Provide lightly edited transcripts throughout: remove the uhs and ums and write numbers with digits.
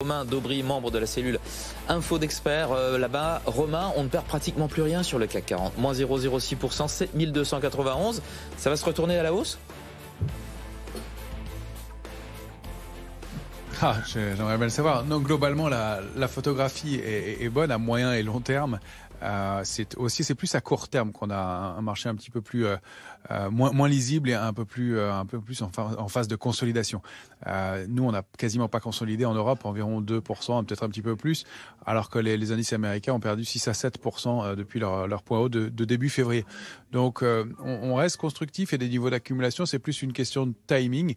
Romain Daubry, membre de la cellule Info d'Experts, là-bas. Romain, on ne perd pratiquement plus rien sur le CAC 40. Moins 0,06%, 7291. Ça va se retourner à la hausse ? J'aimerais bien le savoir. Non, globalement, la photographie est bonne à moyen et long terme. C'est plus à court terme qu'on a un marché un petit peu plus moins lisible et un peu plus en phase de consolidation. Nous, on n'a quasiment pas consolidé en Europe, environ 2%, peut-être un petit peu plus, alors que les indices américains ont perdu 6 à 7% depuis leur point haut de début février. Donc, on reste constructif et des niveaux d'accumulation, c'est plus une question de timing.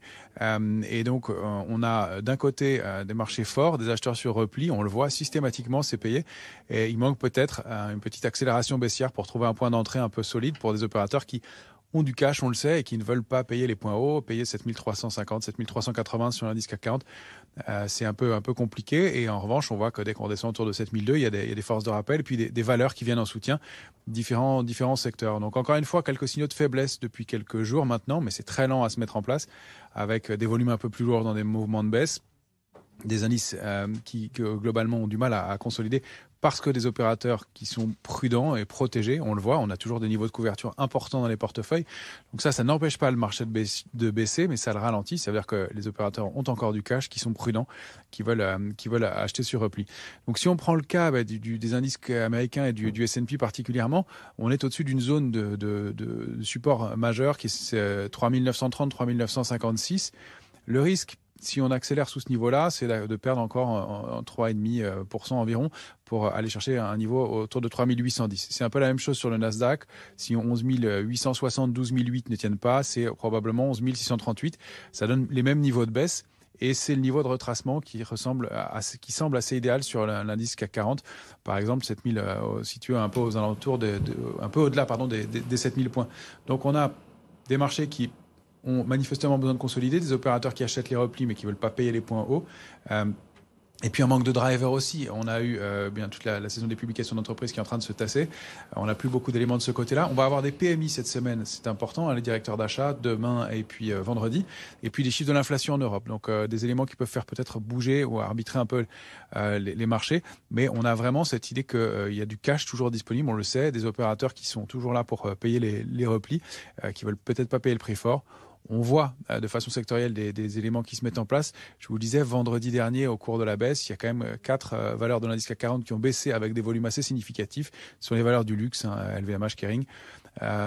Et donc, on a d'un côté des marchés forts, des acheteurs sur repli, on le voit systématiquement, c'est payé. Et il manque peut-être une petite accélération baissière pour trouver un point d'entrée un peu solide pour des opérateurs qui ont du cash, on le sait, et qui ne veulent pas payer les points hauts, payer 7350, 7380 sur l'indice CAC 40. C'est un peu compliqué. Et en revanche, on voit que dès qu'on descend autour de 7002, il y a des forces de rappel, et puis des valeurs qui viennent en soutien, différents secteurs. Donc encore une fois, quelques signaux de faiblesse depuis quelques jours maintenant, mais c'est très lent à se mettre en place, avec des volumes un peu plus lourds dans des mouvements de baisse, des indices qui globalement ont du mal à consolider parce que des opérateurs qui sont prudents et protégés, on le voit, on a toujours des niveaux de couverture importants dans les portefeuilles. Donc ça n'empêche pas le marché de baisser, mais ça le ralentit. Ça veut dire que les opérateurs ont encore du cash, qui sont prudents, qui veulent acheter sur repli. Donc si on prend le cas des indices américains et du S&P particulièrement, on est au-dessus d'une zone de support majeur qui est 3930, 3956. Le risque, si on accélère sous ce niveau-là, c'est de perdre encore en 3,5% environ pour aller chercher un niveau autour de 3810. C'est un peu la même chose sur le Nasdaq. Si 11 860, 12 008 ne tiennent pas, c'est probablement 11 638. Ça donne les mêmes niveaux de baisse. Et c'est le niveau de retracement qui qui semble assez idéal sur l'indice CAC 40. Par exemple, 7000 situé un peu aux alentours un peu au-delà, des 7000 points. Donc on a des marchés qui ont manifestement besoin de consolider, des opérateurs qui achètent les replis mais qui ne veulent pas payer les points hauts. Et puis un manque de driver aussi. On a eu bien toute la saison des publications d'entreprise qui est en train de se tasser. On n'a plus beaucoup d'éléments de ce côté-là. On va avoir des PMI cette semaine, c'est important, hein, les directeurs d'achat, demain et puis vendredi. Et puis les chiffres de l'inflation en Europe. Donc des éléments qui peuvent faire peut-être bouger ou arbitrer un peu les marchés. Mais on a vraiment cette idée qu'il y a du cash toujours disponible, on le sait, des opérateurs qui sont toujours là pour payer les replis, qui veulent peut-être pas payer le prix fort. On voit de façon sectorielle des éléments qui se mettent en place. Je vous le disais, vendredi dernier, au cours de la baisse, il y a quand même 4 valeurs de l'indice CAC 40 qui ont baissé avec des volumes assez significatifs. Ce sont les valeurs du luxe, LVMH, Kering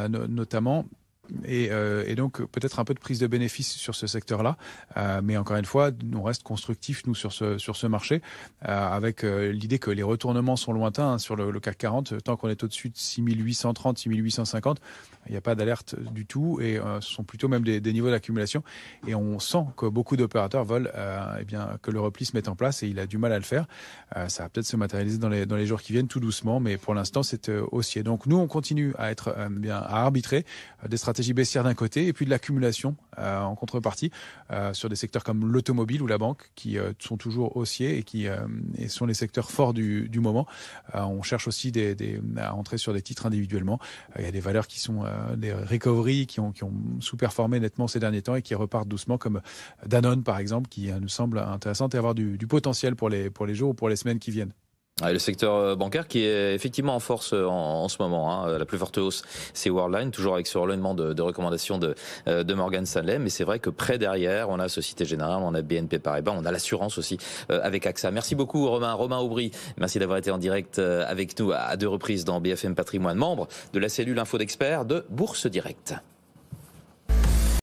notamment. Et donc peut-être un peu de prise de bénéfice sur ce secteur-là, mais encore une fois, on reste constructif nous sur ce marché, avec l'idée que les retournements sont lointains, hein, sur le CAC 40, tant qu'on est au-dessus de 6830, 6850, il n'y a pas d'alerte du tout, et ce sont plutôt même des niveaux d'accumulation, et on sent que beaucoup d'opérateurs veulent que le repli se mette en place, et il a du mal à le faire. Ça va peut-être se matérialiser dans les jours qui viennent tout doucement, mais pour l'instant c'est haussier. Donc nous on continue à être à arbitrer des stratégies baissière d'un côté et puis de l'accumulation en contrepartie sur des secteurs comme l'automobile ou la banque qui sont toujours haussiers et qui sont les secteurs forts du moment. On cherche aussi à entrer sur des titres individuellement. Il y a des valeurs qui sont des recovery qui ont sous-performé nettement ces derniers temps et qui repartent doucement, comme Danone par exemple, qui nous semble intéressante et avoir du potentiel pour les jours ou pour les semaines qui viennent. Le secteur bancaire qui est effectivement en force en ce moment, hein. La plus forte hausse, c'est Worldline, toujours avec ce relevé de recommandations de Morgan Stanley. Mais c'est vrai que près derrière, on a Société Générale, on a BNP Paribas, on a l'assurance aussi avec AXA. Merci beaucoup Romain Daubry. Merci d'avoir été en direct avec nous à 2 reprises dans BFM Patrimoine, membre de la cellule Info d'Experts de Bourse Direct.